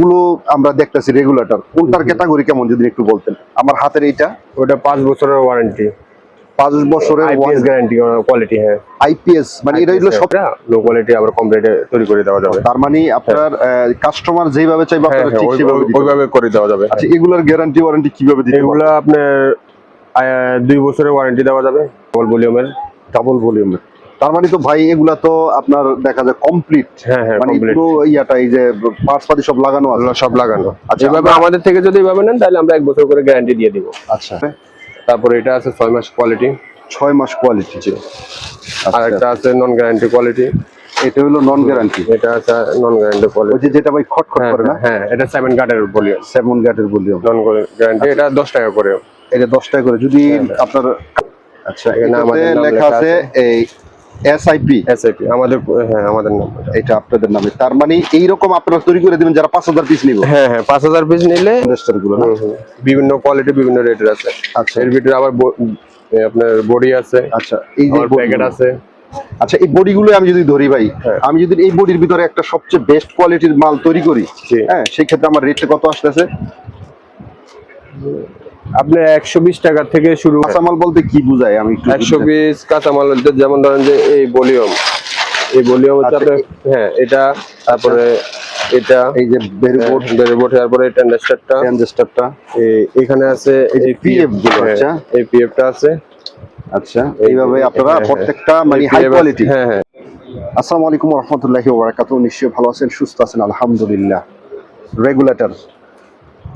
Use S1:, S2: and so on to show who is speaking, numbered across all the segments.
S1: গুলো আমরা দেখতেছি রেগুলেটর কোনটার ক্যাটাগরি কেমন যদি একটু বলতেন। আমার হাতের এইটা
S2: ওটা 5 বছরের ওয়ারেন্টি,
S1: 5 বছরের
S2: আইপিএস গ্যারান্টি কোয়ালিটি। হ্যাঁ,
S1: আইপিএস মানে এটা হলো সব
S2: লো কোয়ালিটি, আবার কমপ্লিট তৈরি করে দেওয়া যাবে।
S1: তার মানে আপনার কাস্টমার যেভাবে চাইবে আপনারা ঠিক সেভাবে দিতে
S2: ওইভাবে করে দেওয়া যাবে।
S1: আচ্ছা, এগুলোর গ্যারান্টি ওয়ারেন্টি কিভাবে দিতে
S2: এগুলা আপনার 2 বছরের ওয়ারেন্টি দেওয়া যাবে, ডাবল ভলিউমের।
S1: ডাবল ভলিউমের তার মানে তো ভাই এগুলা তো আপনার দেখা যায় কমপ্লিট।
S2: হ্যাঁ হ্যাঁ,
S1: মানে
S2: কমপ্লিট
S1: পুরো ইয়াটা এই যে পার্টস পাতি সব লাগানো আছে।
S2: সব লাগানো।
S1: আচ্ছা,
S2: এভাবে আমাদের থেকে যদি এভাবে নেন তাহলে আমরা 1 বছর করে গ্যারান্টি দিয়ে দিব।
S1: আচ্ছা,
S2: তারপরে এটা আছে 6 মাস কোয়ালিটি।
S1: 6 মাস কোয়ালিটি।
S2: আর একটা আছে নন গ্যারান্টি কোয়ালিটি।
S1: এটা হলো নন গ্যারান্টি।
S2: এটা আছে নন গ্যারান্টি
S1: ওই
S2: কোয়ালিটি।
S1: যে যেটা ভাই খটখট করে না।
S2: হ্যাঁ, এটা 7 কাটের ভলিউম,
S1: 7 গাটের ভলিউম।
S2: Non guarantee. এটা 10 টাকা করে।
S1: এটা 10 টাকা করে যদি আপনার। আচ্ছা,
S2: এখানে আমাদের
S1: এটাতে
S2: নাম
S1: লেখা আছে এই এসআইপি।
S2: এসআইপি আমাদের, হ্যাঁ আমাদের নাম।
S1: এটা আপনাদের নামে। তার মানে এইরকম আপনারা তৈরি করে দিবেন যারা 5000 পিস নিবে।
S2: হ্যাঁ হ্যাঁ, 5000 পিস নিলে
S1: ইনভেস্টর গুলো না।
S2: বিভিন্ন কোয়ালিটি বিভিন্ন রেটের আছে।
S1: আচ্ছা,
S2: এর ভিতরে আবার আপনার বডি আছে।
S1: আচ্ছা, এই যে
S2: প্যাকেট আছে।
S1: আচ্ছা, এই বডিগুলো আমি যদি ধরি ভাই, আমি যদি এই বডির ভিতরে একটা সবচেয়ে বেস্ট কোয়ালিটির মাল তৈরি করি, হ্যাঁ, সেই ক্ষেত্রে আমার রেটটা কত আসতেছে?
S2: আপনি 120 টাকা থেকে শুরু।
S1: কাঁচামাল বলতে কি বোঝায় আমি একটু
S2: 120 কাঁচামাল যেমন ধরেন যে এই ভলিউম হচ্ছে আপনার, হ্যাঁ এটা, তারপরে এটা
S1: এই যে
S2: বেরবোর্ড, তারপরে
S1: ট্রানজিস্টরটা
S2: এখানে আছে এই
S1: পিএফ গুলো। আচ্ছা,
S2: এই পিএফটা আছে।
S1: আচ্ছা, এইভাবে আপনারা প্রত্যেকটা মানে হাই কোয়ালিটি।
S2: হ্যাঁ হ্যাঁ।
S1: আসসালামু আলাইকুম ওয়া রাহমাতুল্লাহি ওয়া বারাকাতুহু। নিশ্চয়ই ভালো আছেন, সুস্থ আছেন, আলহামদুলিল্লাহ। Regulator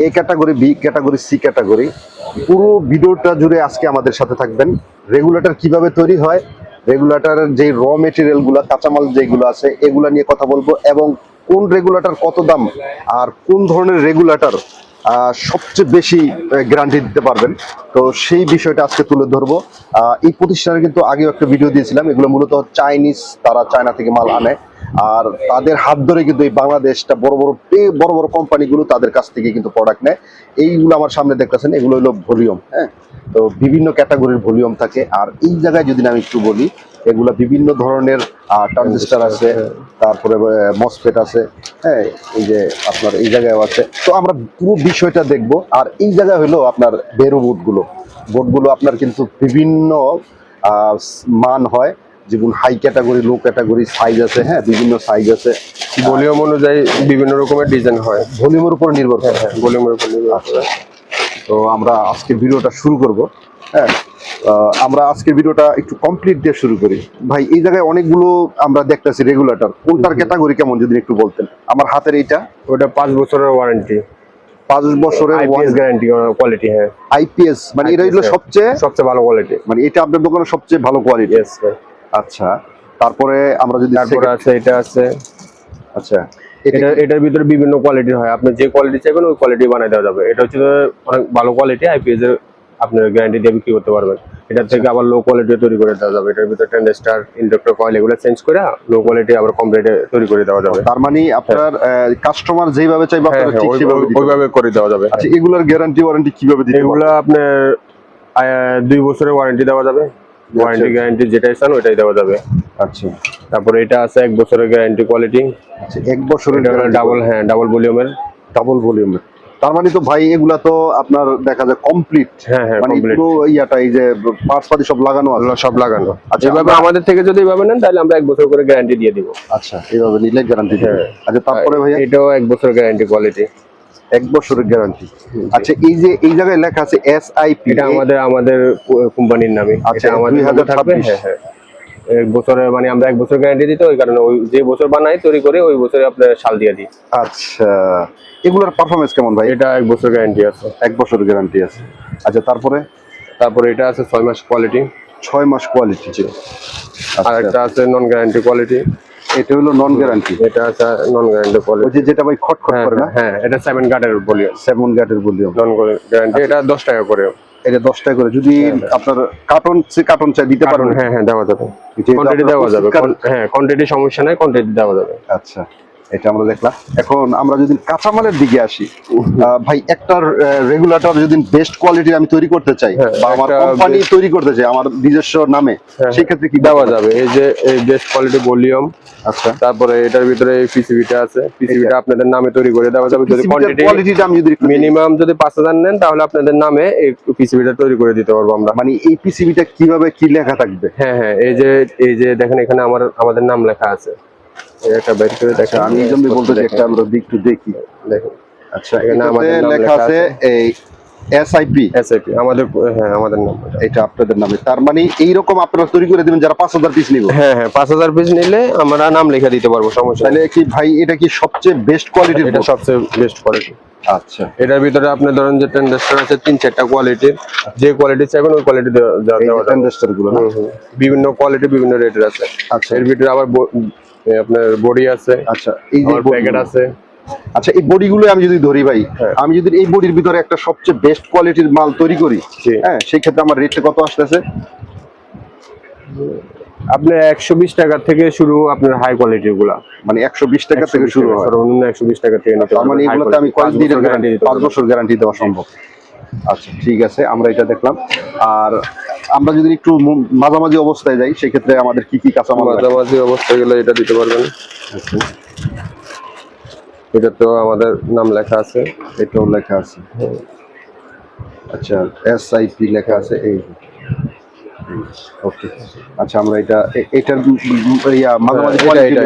S1: A category, B category, C category, পুরো ভিডিওটা জুড়ে আজকে আমাদের সাথে থাকবেন। রেগুলেটর কিভাবে তৈরি হয়, রেগুলেটরের যে র মেটেরিয়াল গুলা, কাঁচামাল যেগুলো আছে এগুলা নিয়ে কথা বলবো, এবং কোন রেগুলেটর কত দাম আর কোন ধরনের রেগুলেটর সবচেয়ে বেশি গ্যারান্টি দিতে পারবেন, তো সেই বিষয়টা আজকে তুলে ধরবো। এই প্রতিষ্ঠানে কিন্তু আগেও একটা ভিডিও দিয়েছিলাম। এগুলো মূলত চাইনিজ, তারা চায়না থেকে মাল আনে, আর তাদের হাত ধরে কিন্তু এই বাংলাদেশটা বড় বড় কোম্পানিগুলো তাদের কাছ থেকে কিন্তু প্রোডাক্ট নেয়। এইগুলো আমার সামনে দেখতেছেন, এগুলো হলো ভলিউম। হ্যাঁ, তো বিভিন্ন ক্যাটাগরির ভলিউম থাকে। আর এই জায়গায় যদি আমি একটু বলি, এগুলা বিভিন্ন ধরনের ট্রানজিস্টর আছে, তারপরে মসফেট আছে, হ্যাঁ, এই যে আপনার এই জায়গায় আছে। তো আমরা পুরো বিষয়টা দেখব। আর এই জায়গায় হলো আপনার বেরো বোর্ডগুলো আপনার কিন্তু বিভিন্ন মান হয়, যেমন হাই ক্যাটাগরি, লো ক্যাটাগরি, সাইজ আছে। হ্যাঁ, বিভিন্ন সাইজ আছে,
S2: ভলিউম অনুযায়ী বিভিন্ন রকমের ডিজাইন হয়,
S1: ভলিউমের উপর নির্ভর করে।
S2: হ্যাঁ ভলিউমের উপর নির্ভর।
S1: আচ্ছা, তো আমরা আজকের ভিডিওটা শুরু করব। হ্যাঁ, আমরা আজকের ভিডিওটা একটু কমপ্লিট দিয়ে শুরু করি। ভাই, এই জায়গায় অনেকগুলো আমরা দেখতেছি রেগুলেটর কোনটার ক্যাটাগরি কেমন যদি একটু বলতেন। আমার হাতের এইটা
S2: ওটা 5 বছরের ওয়ারেন্টি,
S1: 5 বছরের
S2: আইপিএস গ্যারান্টি কোয়ালিটি। হ্যাঁ,
S1: আইপিএস মানে এটা হলো সবচেয়ে
S2: ভালো কোয়ালিটি,
S1: মানে এটা আপনার দোকানে সবচেয়ে ভালো কোয়ালিটি।
S2: Yes sir.
S1: আচ্ছা, তারপরে আমরা যদি
S2: তারপরে আছে এটা আছে।
S1: আচ্ছা,
S2: এটার ভিতরে বিভিন্ন কোয়ালিটির হয়, আপনি যে কোয়ালিটি চাইবেন ওই কোয়ালিটি বানিয়ে দেওয়া যাবে। এটা হচ্ছে অনেক ভালো কোয়ালিটি, আইপিএস এর আপনার গ্যারান্টি দিয়ে বিক্রি করতে পারবেন। এটার থেকে আবার লো কোয়ালিটি তৈরি করে দেওয়া যাবে। এটার ভিতরে ট্রানজিস্টর, ইন্ডাক্টর কয়েল এগুলো চেঞ্জ করে লো কোয়ালিটি আবার কমপ্লিট তৈরি করে দেওয়া যাবে।
S1: তার মানে আপনার কাস্টমার যেভাবে চাইবে আপনারা ঠিক সেভাবে
S2: ওইভাবে করে দেওয়া যাবে।
S1: আচ্ছা, এগুলোর গ্যারান্টি ওয়ারেন্টি কিভাবে দিতে পারবেন?
S2: এগুলো আপনার 2 বছরের ওয়ারেন্টি দেওয়া যাবে, ওয়ারেন্টি গ্যারান্টি যেটাই চান ওইটাই দেওয়া যাবে।
S1: আচ্ছা,
S2: তারপরে এটা আছে 1 বছরের গ্যারান্টি কোয়ালিটি।
S1: আচ্ছা, 1 বছরের
S2: ডাবল, হ্যাঁ ডাবল ভলিউমের।
S1: ডাবল ভলিউমের তার মানে তো ভাই এগুলা তো আপনার দেখা যায় কমপ্লিট।
S2: হ্যাঁ হ্যাঁ,
S1: মানে
S2: কমপ্লিট
S1: পুরো ইয়াটা এই যে পার্টস পাতি সব লাগানো আছে।
S2: সব লাগানো।
S1: আচ্ছা,
S2: এভাবে আমাদের থেকে যদি এভাবে নেন তাহলে আমরা 1 বছর করে গ্যারান্টি দিয়ে দিব।
S1: আচ্ছা, এইভাবে নিলে গ্যারান্টি দেবে। আচ্ছা, তারপরে ভাইয়া
S2: এটাও 1 বছর গ্যারান্টি কোয়ালিটি,
S1: 1 বছরের গ্যারান্টি। আচ্ছা, এই যে এই জায়গায় লেখা আছে এসআইপি,
S2: এটা আমাদের কোম্পানির নামে।
S1: আচ্ছা,
S2: এটা আমাদের
S1: 2026।
S2: হ্যাঁ হ্যাঁ, 1 বছরে মানে আমরা 1 বছর গ্যারান্টি দিতে, ওই কারণে ওই যে বছর বানাই তৈরি করে ওই বছরে আপনার সাল দিয়ে দিই।
S1: আচ্ছা, এগুলোর পারফরম্যান্স কেমন ভাই?
S2: এটা 1 বছর গ্যারান্টি আছে।
S1: 1 বছরের গ্যারান্টি আছে। আচ্ছা, তারপরে
S2: এটা আছে 6 মাস কোয়ালিটি।
S1: 6 মাস কোয়ালিটি।
S2: আর একটা আছে নন গ্যারান্টি কোয়ালিটি।
S1: এটা হলো নন গ্যারান্টি।
S2: এটা আছে নন গ্যারান্টি কোয়ালিটি,
S1: ওই যে যেটা ভাই খটখট করে না।
S2: হ্যাঁ, এটা 7 কাটের ভলিউম,
S1: 7 গাটের ভলিউম,
S2: নন গ্যারান্টি। এটা 10 টাকা করে।
S1: এটা 10 টাকা করে। যদি আপনার কার্টন চাই দিতে পারবেন?
S2: হ্যাঁ হ্যাঁ, দেওয়া যাবে,
S1: যেহেতু
S2: কোয়ান্টিটি
S1: আপনারা
S2: দেওয়া যাবে। হ্যাঁ, কোয়ান্টিটি সমস্যা নাই, কোয়ান্টিটি দেওয়া যাবে।
S1: আচ্ছা, এটা আমরা দেখলাম। এখন আমরা যদি কাঁচামালের দিকে আসি, ভাই একটা রেগুলেটর যদি বেস্ট কোয়ালিটির আমি তৈরি করতে চাই
S2: হ্যাঁ,
S1: বা আমার
S2: একটা
S1: কোম্পানি তৈরি করতে চাই আমার নিজস্ব নামে, সেই ক্ষেত্রে কি
S2: দেওয়া যাবে? এই যে এই বেস্ট কোয়ালিটি ভলিউম,
S1: আচ্ছা
S2: তারপরে এটার ভিতরে এই পিসিবিটা আছে, পিসিবিটা আপনাদের নামে তৈরি করে দেওয়া যাবে। যদি
S1: কোয়ালিটিটা আমি যদি একটু
S2: মিনিমাম যদি 5000 নেন তাহলে আপনাদের নামে এই পিসিবিটা তৈরি করে দিতে পারবো আমরা।
S1: মানে এই পিসিবিটা কিভাবে কি লেখা থাকবে?
S2: হ্যাঁ হ্যাঁ, এই যে দেখেন এখানে আমাদের নাম লেখা আছে। এটা বের করে দেখেন,
S1: আমি এই জন্যই বলতে চাই একটা আমরা একটু দেখি।
S2: দেখেন
S1: আচ্ছা,
S2: এখানে আমাদের
S1: এটাতে
S2: নাম
S1: লেখা আছে এই এসআইপি,
S2: এসআইপি আমাদের, হ্যাঁ আমাদের নাম।
S1: এটা আপনাদের নামে। তার মানে এইরকম আপনারা তৈরি করে দিবেন যারা 5000 পিস নিব?
S2: হ্যাঁ হ্যাঁ, 5000 পিস নিলে আমরা নাম লিখে দিতে পারবো, সমস্যা নেই।
S1: তাহলে কি ভাই এটা কি সবচেয়ে বেস্ট কোয়ালিটির?
S2: এটা সবচেয়ে বেস্ট কোয়ালিটি।
S1: আচ্ছা,
S2: এটার ভিতরে আপনি ধরেন যে টেন্ডাস্টার আছে 3-4টা কোয়ালিটির, যে কোয়ালিটি চাইবেন ওই কোয়ালিটি দেওয়া
S1: এই
S2: যাবে।
S1: টেন্ডাস্টার গুলো না?
S2: বিভিন্ন কোয়ালিটি বিভিন্ন রেটের আছে।
S1: আচ্ছা,
S2: এর ভিতরে আবার আপনার বডি আছে,
S1: আচ্ছা, এই যে
S2: প্যাকেট আছে।
S1: আচ্ছা, এই বডিগুলো আমি যদি ধরি ভাই,
S2: হ্যাঁ।
S1: আমি যদি এই বডির ভিতরে একটা সবচেয়ে বেস্ট কোয়ালিটির মাল তৈরি করি,
S2: জি।
S1: হ্যাঁ, সেই ক্ষেত্রে আমার রেটটা কত আসতেছে?
S2: আপনার 120 টাকা থেকে শুরু, আপনার হাই কোয়ালিটির গুলা
S1: মানে 120 টাকা থেকে শুরু হয়?
S2: সর্বনিম্ন 120 টাকা থেকে নিতে
S1: তার
S2: পারবেন।
S1: মানে
S2: High
S1: এগুলোতে আমি
S2: quality, 5
S1: কয়েকদিনের
S2: বছর
S1: গ্যারান্টি,
S2: দিতে
S1: 5
S2: পারবো।
S1: বছর গ্যারান্টি দেওয়া সম্ভব? আচ্ছা, ঠিক আছে, আমরা এটা দেখলাম। আর আমরা যদি একটু মাঝামাঝি অবস্থায় যাই, সেক্ষেত্রে আমাদের কি কি কাঁচামাল লাগবে?
S2: মাঝামাঝি অবস্থায় গেলে এটা দিতে পারবেন।
S1: আচ্ছা,
S2: এটা তো আমাদের নাম লেখা আছে।
S1: এটাও লেখা আছে। আচ্ছা, এসআইপি লেখা আছে এই। ওকে, আচ্ছা, আমরা এটার মাঝামাঝি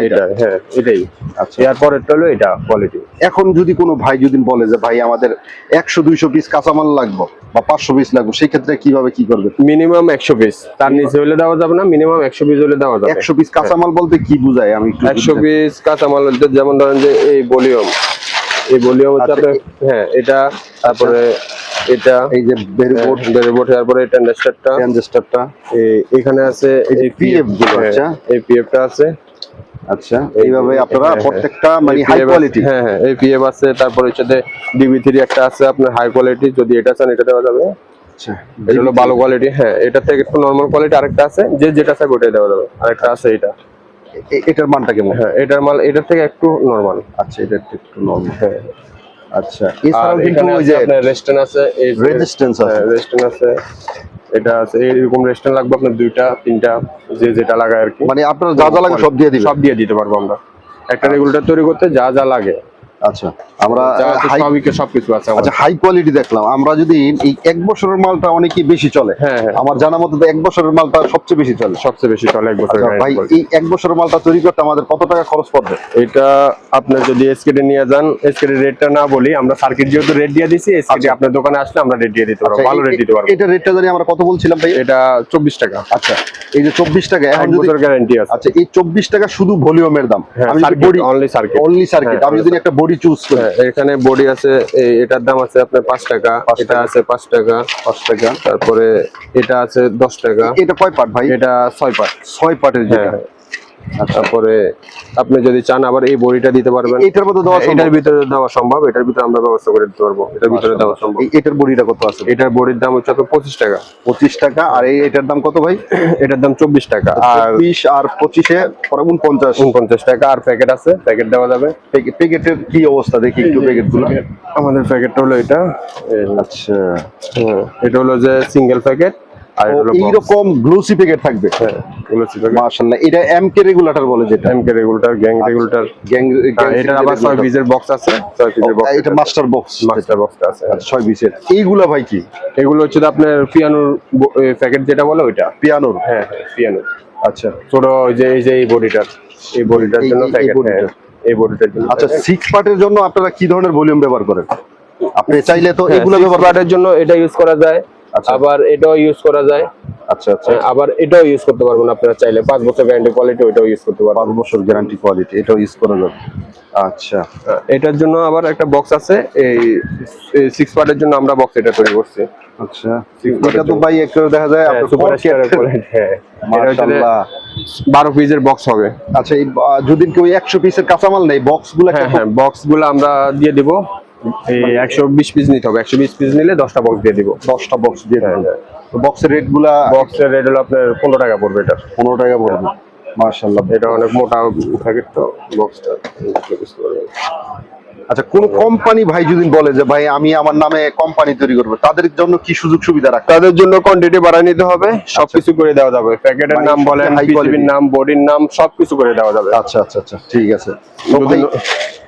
S2: এটা হ্যাঁ এটাই।
S1: আচ্ছা,
S2: এরপরেরটা হলো এটা কোয়ালিটি।
S1: এখন যদি কোনো ভাই যদি বলে যে ভাই আমাদের 100-200 পিস কাঁচামাল লাগবে বা 500 পিস লাগবে, সেই ক্ষেত্রে কিভাবে কি করবে?
S2: মিনিমাম 100 পিস, তার নিচে হলে দেওয়া যাবে না। মিনিমাম 100 পিস হলে দেওয়া যাবে।
S1: 100 পিস কাঁচামাল বলতে কি বোঝায় আমি একটু
S2: 100 পিস কাঁচামাল বলতে যেমন ধরেন যে এই ভলিউম হচ্ছে
S1: আচ্ছা,
S2: আপনার, হ্যাঁ এটা, তারপরে এটা
S1: এই যে বেরবোর্ড,
S2: বেরবোর্ড, তারপরে টেন্ডাস্টারটা,
S1: ট্রানজিস্টরটা,
S2: এখানে আছে
S1: এই যে পিএফ গুলো। আচ্ছা,
S2: এই পিএফটা আছে।
S1: আচ্ছা, এইভাবে আপনারা
S2: হ্যাঁ,
S1: প্রত্যেকটা মানে
S2: এই
S1: হাই
S2: PF
S1: কোয়ালিটি।
S2: হ্যাঁ হ্যাঁ, এই পিএফ আছে। তারপরে হচ্ছে ডিবি3 একটা আছে আপনার হাই কোয়ালিটি, যদি এটা চান এটা দেওয়া যাবে।
S1: আচ্ছা,
S2: এটা হলো ভালো কোয়ালিটি। হ্যাঁ, এটা থেকে একটু নরমাল কোয়ালিটি আরেকটা আছে, যে যেটা চাই ওটাই দেওয়া যাবে। আরেকটা আছে এটা।
S1: এটার মানটা কেমন?
S2: হ্যাঁ, এটার মাল এটার থেকে একটু নরমাল।
S1: আচ্ছা, এটা একটু নরমাল।
S2: হ্যাঁ,
S1: আচ্ছা,
S2: আর
S1: এছাড়াও কিন্তু
S2: এখানে
S1: ওই
S2: আছে
S1: যে
S2: আপনার রেস্টেন আছে, এই
S1: রেজিস্ট্যান্স আছে।
S2: রেস্টেন আছে, এটা আছে। এরকম রেস্টেন লাগবে আপনার 2টা 3টা, যে যেটা লাগায় আর কি।
S1: মানে আপনারা যা যা লাগে সব দিয়ে দিবেন?
S2: সব দিয়ে দিতে পারবো আমরা। একটা রেগুলেটর তৈরি করতে যা যা লাগে,
S1: আচ্ছা, আমরা
S2: সবকিছু আছে
S1: আচ্ছা, হাই কোয়ালিটি দেখলাম। আমরা যদি এই 1 বছরের মালটা অনেকই বেশি চলে,
S2: হ্যাঁ হ্যাঁ,
S1: আমার জানা মতো তো 1 বছরের মালটা সবচেয়ে বেশি চলে।
S2: সবচেয়ে বেশি চলে 1 বছর।
S1: আচ্ছা ভাই, এই 1 বছরের মালটা তৈরি করতে আমাদের কত টাকা খরচ পড়বে?
S2: এটা আপনার যদি এসকেডে নিয়ে যান, এসকেডে রেটটা না বলি, আমরা সার্কিট যেহেতু রেট দিয়ে দিছি, এসকেডে আপনার দোকানে আসলে আমরা রেট দিয়ে দিতে পারবো, ভালো রেট দিতে পারবো।
S1: এটা রেটটা জানি আমরা কত বলছিলাম ভাই?
S2: এটা 24 টাকা।
S1: আচ্ছা, এই যে 24 টাকা, এখন
S2: 1
S1: যদি
S2: বছর গ্যারান্টি আছে।
S1: আচ্ছা, এই 24 টাকা শুধু ভলিউমের দাম।
S2: হ্যাঁ,
S1: আমি যদি
S2: circuit,
S1: body
S2: only circuit,
S1: only circuit, আমি যদি একটা বডি চুজ করি,
S2: হ্যাঁ, এখানে বডি আছে, এটার দাম আছে আপনার 5 টাকা, এটা আছে 5 টাকা,
S1: 5 টাকা,
S2: তারপরে এটা আছে 10 টাকা।
S1: এটা কয় পার্ট ভাই?
S2: এটা 6 পার্ট।
S1: 6 পার্টের যেটা।
S2: হ্যাঁ, তারপরে আপনি যদি চান আবার এই বড়িটা দিতে পারবেন।
S1: এটার মধ্যে দেওয়া সম্ভব?
S2: এটার ভিতরে দেওয়া সম্ভব, এটার ভিতরে আমরা ব্যবস্থা করে দিতে পারবো, এটার ভিতরে দেওয়া সম্ভব।
S1: এটার বডিটা কত আছে?
S2: এটার বড়ির দাম হচ্ছে আপনার 25 টাকা।
S1: 25 টাকা। আর এটার দাম কত ভাই?
S2: এটার দাম 24 টাকা। আর
S1: 20 আর 25 এ পরে
S2: 49 টাকা। আর প্যাকেট আছে, প্যাকেট দেওয়া যাবে।
S1: প্যাকেটের কি অবস্থা দেখি একটু প্যাকেটগুলো।
S2: আমাদের প্যাকেটটা হলো এটা।
S1: আচ্ছা,
S2: এটা হলো যে সিঙ্গেল প্যাকেট, আর এটা হলো
S1: এইরকম গ্লুসি প্যাকেট থাকবে।
S2: হ্যাঁ, গ্লুসি প্যাকেট।
S1: মাশাআল্লাহ, এটা এমকে রেগুলেটর বলে যেটা।
S2: এমকে রেগুলেটর, গ্যাং রেগুলেটর। এটা আবার 6 পিসের বক্স আছে, 6 পিসের বক্স।
S1: এটা মাস্টার বক্স,
S2: মাস্টার বক্সটা আছে
S1: 6 পিসের। এইগুলা ভাই কি?
S2: এগুলো হচ্ছে আপনার পিয়ানোর প্যাকেট যেটা বলে ওইটা।
S1: পিয়ানোর?
S2: হ্যাঁ, পিয়ানো।
S1: আচ্ছা,
S2: ছোট এই যে এই বডিটার জন্য প্যাকেট। হ্যাঁ, এই বডিটার জন্য।
S1: আচ্ছা, 6 পার্টের জন্য আপনারা কি ধরনের ভলিউম ব্যবহার করেন? আপনি চাইলে তো এগুলো
S2: এগুলো
S1: ব্যবহার
S2: প্যাকেটের জন্য এটা ইউজ করা যায়,
S1: আচ্ছা।
S2: আবার এটাও ইউজ করা যায়।
S1: আচ্ছা, আচ্ছা,
S2: আবার এটাও ইউজ করতে পারবেন আপনারা চাইলে। 5 বছর গ্যারান্টি কোয়ালিটি, ওইটাও ইউজ করতে পারবেন।
S1: 5 বছর গ্যারান্টি কোয়ালিটি, এটাও ইউজ করা যাবে। আচ্ছা,
S2: এটার জন্য আবার একটা বক্স আছে, এই 6 পার্টের জন্য আমরা বক্স এটা তৈরি করছি।
S1: আচ্ছা, এটা তো ভাই একটু দেখা যায় আপনার
S2: সুপার স্টারের কোয়ালিটি। হ্যাঁ, এটা হচ্ছে
S1: মাশাআল্লাহ।
S2: 12 পিসের বক্স হবে।
S1: আচ্ছা, এই যদি কেউ 100 পিসের কাঁচামাল নেই, বক্সগুলো
S2: হ্যাঁ হ্যাঁ, বক্সগুলো আমরা দিয়ে দিব। এই 120 পিস নিতে হবে, 120 পিস নিলে 10টা বক্স দিয়ে দিব।
S1: 10টা বক্স দিয়ে দেবেন। তো বক্সের রেটগুলা?
S2: বক্সের রেট হলো আপনার 15 টাকা পড়বে। এটা
S1: 15 টাকা পড়বে। মাশাআল্লাহ।
S2: এটা অনেক মোটা প্যাকেট তো বক্সটা বুঝতে পারবেন।
S1: আচ্ছা, কোন কোম্পানি ভাই যদি বলে যে ভাই আমি আমার নামে কোম্পানি তৈরি করবো, তাদের জন্য কি সুযোগ সুবিধা রাখা?
S2: তাদের জন্য কোয়ান্টিটি বাড়ায় নিতে হবে, সবকিছু করে দেওয়া যাবে, প্যাকেটের
S1: মানে
S2: নাম বলেন,
S1: high
S2: পিসিবির
S1: quality।
S2: নাম, বডির নাম, সবকিছু করে দেওয়া যাবে।
S1: আচ্ছা আচ্ছা আচ্ছা, ঠিক আছে। তো
S2: যদি
S1: ভাই
S2: ন-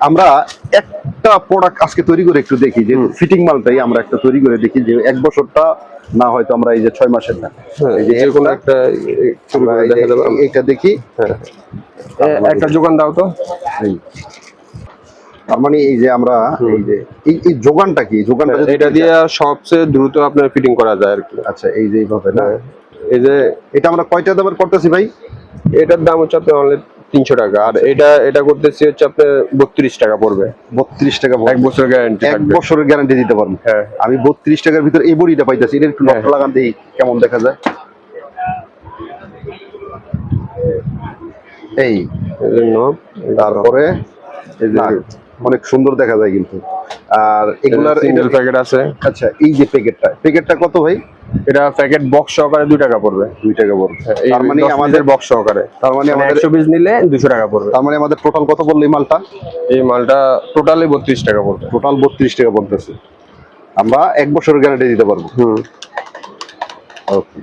S1: আমরা একটা প্রোডাক্ট আজকে তৈরি করে একটু দেখি, যে ফিটিং মালটাই আমরা একটা তৈরি করে দেখি, যে 1 বছরটা না হয়তো আমরা এই যে 6 মাসের না,
S2: হ্যাঁ,
S1: এই যে
S2: যে কোনো
S1: একটা
S2: একটা শুরু
S1: আমরা
S2: করে
S1: এই যে
S2: দেখা যাবে।
S1: এইটা দেখি।
S2: হ্যাঁ, একটা যোগান দাও তো।
S1: এই তার মানে এই যে আমরা এই যে এই যোগানটা কি, যোগানটা যদি
S2: এটা দিয়ে সবচেয়ে দ্রুত আপনার ফিটিং করা যায় আর কি।
S1: আচ্ছা, এই যে এইভাবে না,
S2: এই যে
S1: এটা আমরা কয়টা দামের করতেছি ভাই?
S2: এটার দাম হচ্ছে আপনার অনলি 300 টাকা, আর এটা করতেছি হচ্ছে আপনার 32 টাকা পড়বে।
S1: 32 টাকা
S2: 1 বছর গ্যারান্টি
S1: 1
S2: থাকবে।
S1: বছরের গ্যারান্টি দিতে পারবো।
S2: হ্যাঁ,
S1: আমি 32 টাকার ভিতর এই বড়িটা পাইতেছি, এটা একটু নকশা লাগান দেখি কেমন দেখা যায়। এই
S2: এই জন্য
S1: তারপরে
S2: এই যে
S1: না, অনেক সুন্দর দেখা যায় কিন্তু। আর এগুলার
S2: সিঙ্গেল প্যাকেট আছে।
S1: আচ্ছা, এই যে প্যাকেটটা কত ভাই?
S2: এটা প্যাকেট বক্স সহকারে 2 টাকা পড়বে।
S1: 2 টাকা পড়বে। তার মানে আমাদের
S2: বক্স সহকারে,
S1: তার মানে আমাদের
S2: 100 পিস নিলে 200 টাকা পড়বে।
S1: তার মানে আমাদের টোটাল কত বললো এই মালটা?
S2: এই মালটা টোটালি 32 টাকা পড়বে।
S1: টোটাল 32 টাকা পড়তেছে। আমরা 1 বছরের গ্যারান্টি দিতে পারবো। ওকে।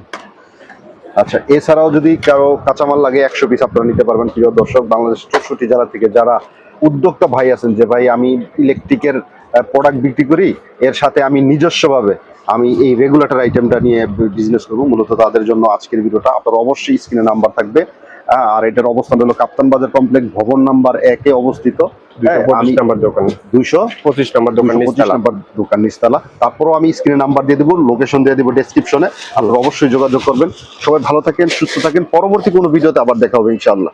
S1: আচ্ছা, এছাড়াও যদি কারো কাঁচামাল লাগে 100 পিস আপনারা নিতে পারবেন। প্রিয় দর্শক, বাংলাদেশ 64 জেলা থেকে যারা উদ্যোক্তা ভাই আছেন, যে ভাই আমি ইলেকট্রিকের প্রোডাক্ট বিক্রি করি, এর সাথে আমি নিজস্বভাবে আমি এই রেগুলেটর আইটেমটা নিয়ে বিজনেস করবো, মূলত তাদের জন্য আজকের ভিডিওটা। আপনার অবশ্যই স্ক্রিনে নাম্বার থাকবে। আর এটার অবস্থান হলো কাপ্তান বাজার কমপ্লেক্স, ভবন নাম্বার 1 এ অবস্থিত।
S2: 225 নাম্বার দোকান,
S1: 225
S2: নাম্বার দোকান
S1: 225
S2: নিচতলা।
S1: নাম্বার দোকান নিচতলা। তারপরও আমি স্ক্রিনে নাম্বার দিয়ে দেবো, লোকেশন দিয়ে দেবো ডেসক্রিপশনে। আপনারা অবশ্যই যোগাযোগ করবেন। সবাই ভালো থাকেন, সুস্থ থাকেন। পরবর্তী কোনো ভিডিওতে আবার দেখা হবে ইনশাআল্লাহ।